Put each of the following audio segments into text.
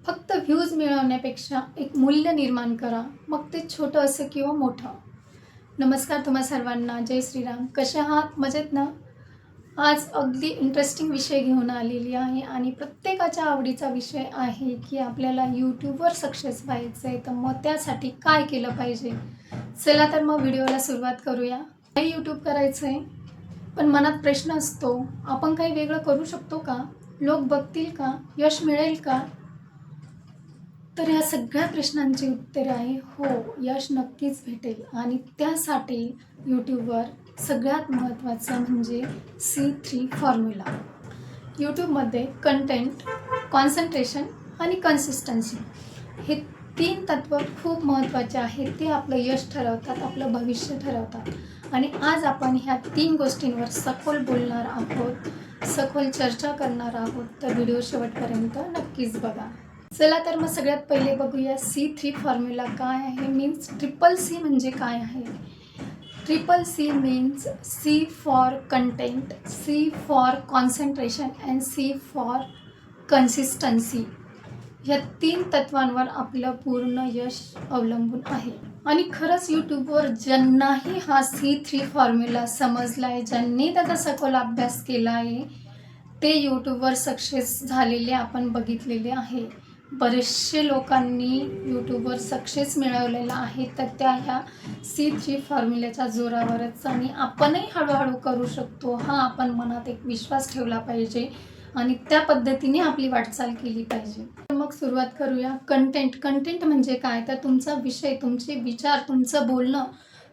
फक्त व्ह्यूज मिळवण्यापेक्षा एक मूल्य निर्माण करा, मग ते छोटं असो किंवा मोठं. नमस्कार तुम्हा सर्वांना, जय श्रीराम. कसे आहात? मजेत ना? आज अगदी इंटरेस्टिंग विषय घेऊन आलेली आहे आणि प्रत्येकाच्या आवडीचा विषय आहे की आपल्याला यूट्यूबवर सक्सेस व्हायचं आहे, तर मग त्यासाठी काय केलं पाहिजे. चला तर मग व्हिडिओला सुरुवात करूया. काही यूट्यूब करायचं आहे, पण मनात प्रश्न असतो, आपण काही वेगळं करू शकतो का? लोक बघतील का? यश मिळेल का? तर या सगळ्या प्रश्नांची उत्तरे आहे हो, यश नक्कीच भेटेल. आणि त्यासाठी यूट्यूबवर सगळ्यात महत्त्वाचं म्हणजे C3 फॉर्म्युला. यूट्यूबमध्ये कंटेंट, कॉन्सन्ट्रेशन आणि कन्सिस्टन्सी हे 3 तत्त्व खूप महत्त्वाचे आहेत. ते आपलं यश ठरवतात, आपलं भविष्य ठरवतात. आणि आज आपण ह्या 3 गोष्टींवर सखोल बोलणार आहोत, सखोल चर्चा करणार आहोत. तर व्हिडिओ शेवटपर्यंत नक्कीच बघा. चला तर मग सगळ्यात पहिले बघूया C3 फॉर्म्युला काय आहे. मीन्स ट्रिपल सी म्हणजे काय आहे. Triple C means C for content, C for concentration and C for consistency. या 3 तत्वांवर आपलं पूर्ण यश अवलंबून आहे. आणि खरंच यूट्यूबवर ज्यांनाही हा C3 फॉर्म्युला समजला आहे, ज्यांनी त्याचा सखोल अभ्यास केला आहे, ते यूट्यूबवर सक्सेस झालेले आपण बघितलेले आहे. बरेचसे लोकांनी यूट्यूबवर सक्सेस मिळवलेला आहे, तर त्या ह्या C3 फॉर्म्युल्याच्या जोरावरच. आणि आपणही हळूहळू करू शकतो, हा आपण मनात एक विश्वास ठेवला पाहिजे आणि त्या पद्धतीने आपली वाटचाल केली पाहिजे. तर मग सुरुवात करूया. कंटेंट म्हणजे काय? तर तुमचा विषय, तुमचे विचार, तुमचं बोलणं,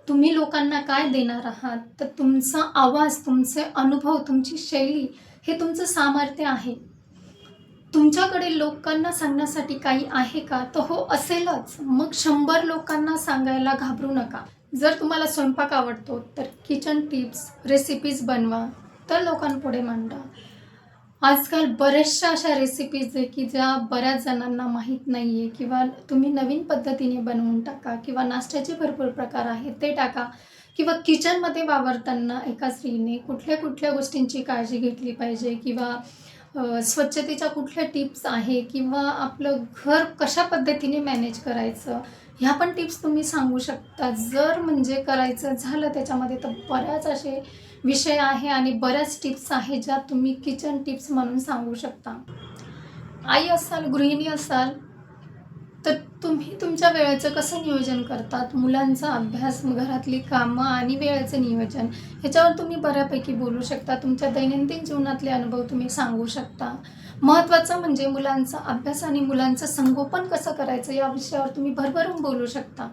तुम्ही लोकांना काय देणार आहात. तर तुमचा आवाज, तुमचे अनुभव, तुमची शैली हे तुमचं सामर्थ्य आहे. तुमच्याकडे लोकांना सांगण्यासाठी काही आहे का? तर हो, असेलच. मग 100 लोकांना सांगायला घाबरू नका. जर तुम्हाला स्वयंपाक आवडतो तर किचन टिप्स, रेसिपीज बनवा, तर लोकांपुढे मांडा. आजकाल बऱ्याचशा अशा रेसिपीज आहे की ज्या बऱ्याच जणांना माहीत नाही आहे, किंवा तुम्ही नवीन पद्धतीने बनवून टाका, किंवा नाश्त्याचे भरपूर प्रकार आहेत ते टाका, किंवा किचनमध्ये वावरताना एका स्त्रीने कुठल्या कुठल्या गोष्टींची काळजी घेतली पाहिजे, किंवा स्वच्छतेच्या कुठल्या टिप्स आहे, किंवा आपलं घर कशा पद्धतीने मॅनेज करायचं, ह्या पण टिप्स तुम्ही सांगू शकता. जर म्हणजे करायचं झालं त्याच्यामध्ये, तर बऱ्याच असे विषय आहे आणि बऱ्याच टिप्स आहेत ज्या तुम्ही किचन टिप्स म्हणून सांगू शकता. आई असाल, गृहिणी असाल, तर तुम्ही तुमच्या वेळेचं कसं नियोजन करतात, मुलांचा अभ्यास, घरातली कामं आणि वेळेचं नियोजन, ह्याच्यावर तुम्ही बऱ्यापैकी बोलू शकता. तुमच्या दैनंदिन जीवनातले अनुभव तुम्ही सांगू शकता. महत्त्वाचं म्हणजे मुलांचा अभ्यास आणि मुलांचं संगोपन कसं करायचं, या विषयावर तुम्ही भरभरून बोलू शकता.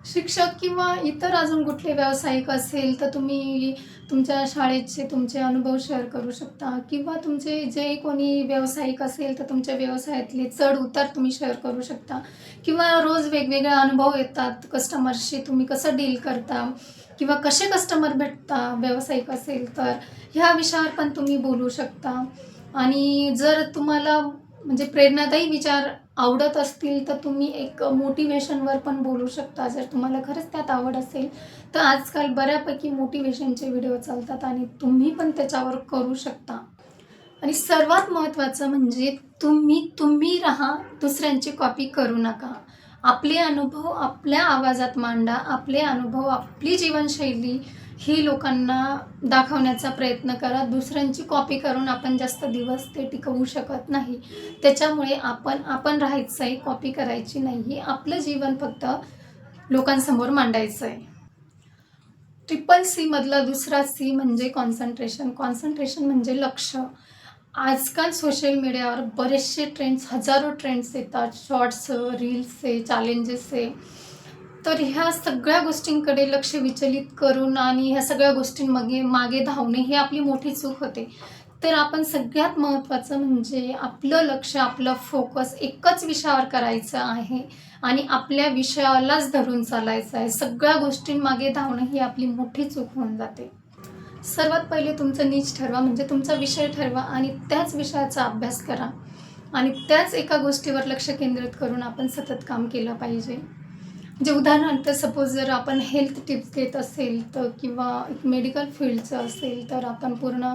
शिक्षक किंवा इतर अजून कुठले व्यावसायिक असेल तर तुम्ही तुमच्या शाळेचे तुमचे अनुभव शेअर करू शकता, किंवा तुमचे जे कोणी व्यावसायिक असेल तर तुमच्या व्यवसायातले चढ उतार तुम्ही शेअर करू शकता, किंवा रोज वेगवेगळे अनुभव येतात, कस्टमर्सशी तुम्ही कसं डील करता, किंवा कसे कस्टमर भेटता व्यावसायिक असेल तर ह्या विषयावर पण तुम्ही बोलू शकता. आणि जर तुम्हाला म्हणजे प्रेरणादायी विचार आवडत असतील तर तुम्ही एक मोटिवेशनवर पण बोलू शकता. जर तुम्हाला खरंच त्यात आवड असेल तर आजकाल बऱ्यापैकी मोटिवेशनचे व्हिडिओ चालतात आणि तुम्ही पण त्याच्यावर करू शकता. आणि सर्वात महत्त्वाचं म्हणजे तुम्ही राहा, दुसऱ्यांची कॉपी करू नका. आपले अनुभव आपल्या आवाजात मांडा, आपले अनुभव, आपली जीवनशैली ही लोकांना दाखवण्याचा प्रयत्न करा. दुसऱ्यांची कॉपी करून आपण जास्त दिवस ते टिकवू शकत नाही. त्याच्यामुळे आपण राहायचं आहे, कॉपी करायची नाही. आपलं जीवन फक्त लोकांसमोर मांडायचं आहे. ट्रिपल सी मधला दुसरा सी म्हणजे कॉन्सन्ट्रेशन म्हणजे लक्ष. आजकाल सोशल मीडियावर बरेचसे ट्रेंड्स, हजारो ट्रेंड्स येतात, शॉर्ट्स, रील्सचे, चॅलेंजेसचे. तर ह्या सगळ्या गोष्टींकडे लक्ष विचलित करून आणि ह्या सगळ्या गोष्टींमागे धावणे ही आपली मोठी चूक होते. तर आपण सगळ्यात महत्त्वाचं म्हणजे आपलं लक्ष, आपलं फोकस एकच विषयावर करायचं आहे आणि आपल्या विषयालाच धरून चालायचं आहे. सगळ्या गोष्टींमागे धावणं ही आपली मोठी चूक होऊन जाते. सर्वात पहिले तुमचं नीच ठरवा, म्हणजे तुमचा विषय ठरवा आणि त्याच विषयाचा अभ्यास करा आणि त्याच एका गोष्टीवर लक्ष केंद्रित करून आपण सतत काम केलं पाहिजे. म्हणजे उदाहरणार्थ सपोज जर आपण हेल्थ टिप्स देत असेल तर, किंवा एक मेडिकल फील्डचं असेल तर आपण पूर्ण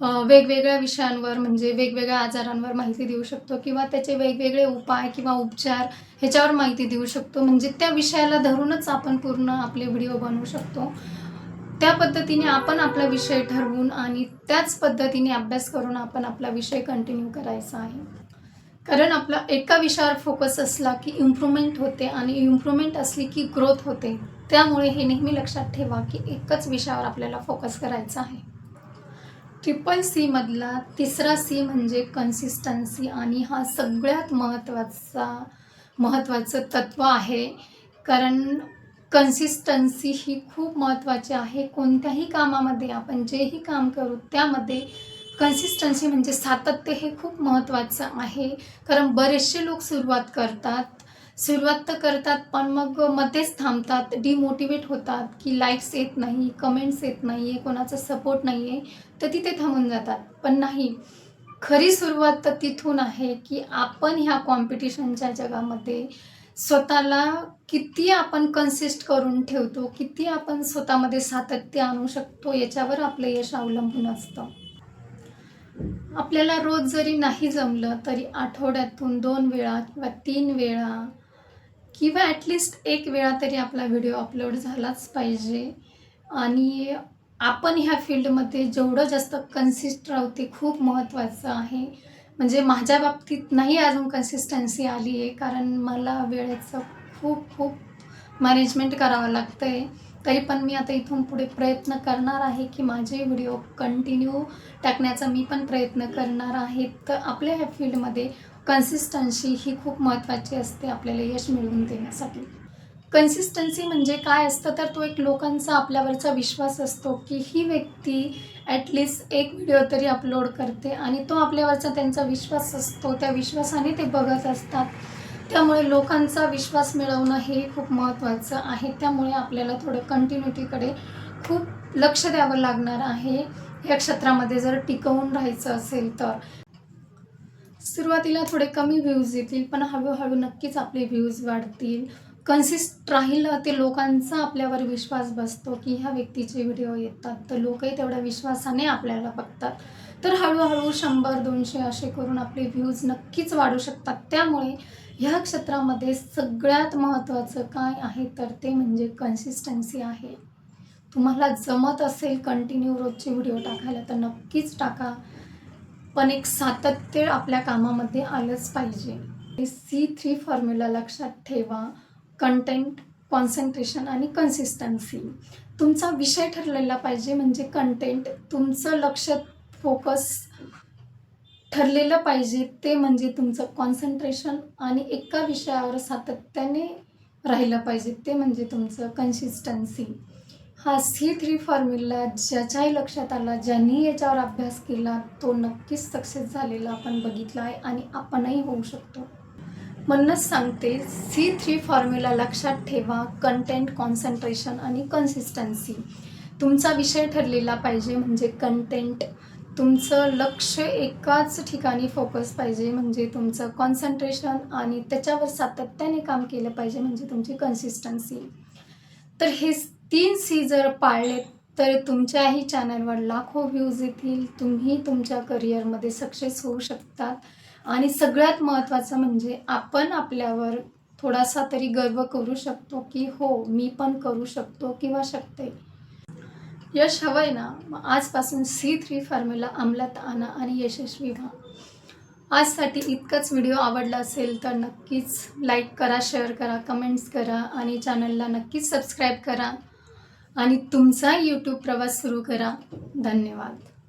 वेगवेगळ्या विषयांवर म्हणजे वेगवेगळ्या आजारांवर माहिती देऊ शकतो किंवा त्याचे वेगवेगळे उपाय किंवा उपचार ह्याच्यावर माहिती देऊ शकतो. म्हणजे त्या विषयाला धरूनच आपण पूर्ण आपले व्हिडिओ बनवू शकतो. त्या पद्धतीने आपण आपला विषय ठरवून आणि त्याच पद्धतीने अभ्यास करून आपण आपला विषय कंटिन्यू करायचा आहे. कारण आपला एका विषयावर फोकस असला की इम्प्रूव्हमेंट होते आणि इम्प्रूव्हमेंट असली की ग्रोथ होते. त्यामुळे हे नेहमी लक्षात ठेवा की एकच विषयावर आपल्याला फोकस करायचा आहे. CCC मधला तिसरा C म्हणजे कन्सिस्टन्सी आणि हा सगळ्यात महत्त्वाचं तत्त्व आहे. कारण कन्सिस्टन्सी ही खूप महत्त्वाची आहे. कोणत्याही कामामध्ये आपण जेही काम करू त्यामध्ये कन्सिस्टन्सी म्हणजे सातत्य हे खूप महत्त्वाचं आहे. कारण बरेचसे लोक सुरुवात तर करतात पण मग मध्येच थांबतात, डिमोटिवेट होतात की लाईक्स येत नाही, कमेंट्स येत नाही आहे, कोणाचा सपोर्ट नाही आहे, तर तिथे थांबून जातात. पण नाही, खरी सुरुवात तर तिथून आहे की आपण ह्या कॉम्पिटिशनच्या जगामध्ये स्वतःला किती आपण कन्सिस्ट करून ठेवतो, किती आपण स्वतःमध्ये सातत्य आणू शकतो याच्यावर आपलं यश अवलंबून असतं. आपल्याला रोज जरी नाही जमलं तरी आठवड्यातून 2 वेळा किंवा 3 वेळा किंवा ॲटलिस्ट 1 वेळा तरी आपला व्हिडिओ अपलोड झालाच पाहिजे. आणि आपण ह्या फील्डमध्ये जेवढं जास्त कन्सिस्ट राहू ते खूप महत्त्वाचं आहे. म्हणजे माझ्या बाबतीत नाही अजून कन्सिस्टन्सी आली आहे, कारण मला वेळेचं खूप मॅनेजमेंट करावं लागतं आहे. तरी पण मी आता इथून पुढे प्रयत्न करणार आहे की माझे व्हिडिओ कंटिन्यू टाकण्याचा मी पण प्रयत्न करणार आहे. तर आपल्या ह्या फील्डमध्ये कन्सिस्टन्सी ही खूप महत्त्वाची असते आपल्याला यश मिळवून देण्यासाठी. कन्सिस्टन्सी म्हणजे काय असतं, तर तो एक लोकांचा आपल्यावरचा विश्वास असतो की ही व्यक्ती ॲटलिस्ट 1 व्हिडिओ तरी अपलोड करते आणि तो आपल्यावरचा त्यांचा विश्वास असतो. त्या विश्वासाने ते बघत असतात. त्यामुळे लोकांचा विश्वास मिळवणं हे खूप महत्त्वाचं आहे. त्यामुळे आपल्याला थोडं कंटिन्युटीकडे खूप लक्ष द्यावं लागणार आहे या क्षेत्रामध्ये जर टिकवून राहायचं असेल तर. सुरुवातीला थोडे कमी व्ह्यूज येतील पण हळूहळू नक्कीच आपले व्ह्यूज वाढतील. कन्सिस्ट राहिलं ते लोकांचा आपल्यावर विश्वास बसतो की ह्या व्यक्तीचे व्हिडिओ येतात, तर लोकही तेवढ्या विश्वासाने आपल्याला बघतात. तर हळूहळू 100-200 असे करून आपले व्ह्यूज नक्कीच वाढू शकतात. त्यामुळे ह्या क्षेत्रामध्ये सगळ्यात महत्त्वाचं काय आहे तर ते म्हणजे कन्सिस्टन्सी आहे. तुम्हाला जमत असेल कंटिन्यू रोजचे व्हिडिओ टाकायला तर नक्कीच टाका, पण एक सातत्य आपल्या कामामध्ये आलंच पाहिजे. C3 फॉर्म्युला लक्षात ठेवा. कंटेंट, कॉन्सन्ट्रेशन आणि कन्सिस्टन्सी. तुमचा विषय ठरलेला पाहिजे म्हणजे कंटेंट. तुमचं लक्ष, फोकस ठरलेलं पाहिजे ते म्हणजे तुमचं कॉन्सन्ट्रेशन आणि एका विषयावर सातत्याने राहिलं पाहिजे ते म्हणजे तुमचं कन्सिस्टन्सी. हा C3 फॉर्म्युला ज्याच्याही लक्षात आला, ज्यांनी याच्यावर अभ्यास केला तो नक्कीच सक्सेस झालेला आपण बघितला आहे आणि आपणही होऊ शकतो. म्हणूनच सांगते, C3 फॉर्म्युला लक्षात ठेवा. कंटेंट, कॉन्सन्ट्रेशन आणि कन्सिस्टन्सी. तुमचा विषय ठरलेला पाहिजे म्हणजे कंटेंट. तुमचं लक्ष एकाच ठिकाणी फोकस पाहिजे म्हणजे तुमचं कॉन्सन्ट्रेशन आणि त्याच्यावर सातत्याने काम केलं पाहिजे म्हणजे तुमची कन्सिस्टन्सी. तर हे 3 C जर पाळले तर तुमच्याही चॅनलवर लाखो व्ह्यूज येतील. तुम्ही तुमच्या करिअरमध्ये सक्सेस होऊ शकतात. आणि सगळ्यात महत्त्वाचं म्हणजे आपण आपल्यावर थोडासा तरी गर्व करू शकतो की हो, मी पण करू शकतो किंवा शकते. यश हवंय ना, मग आजपासून C3 फॉर्म्युला अंमलात आणा आणि यशस्वी व्हा. आजसाठी इतकंच. व्हिडिओ आवडला असेल तर नक्कीच लाईक करा, शेअर करा, कमेंट्स करा आणि चॅनलला नक्कीच सबस्क्राईब करा आणि तुमचा यूट्यूब प्रवास सुरू करा. धन्यवाद.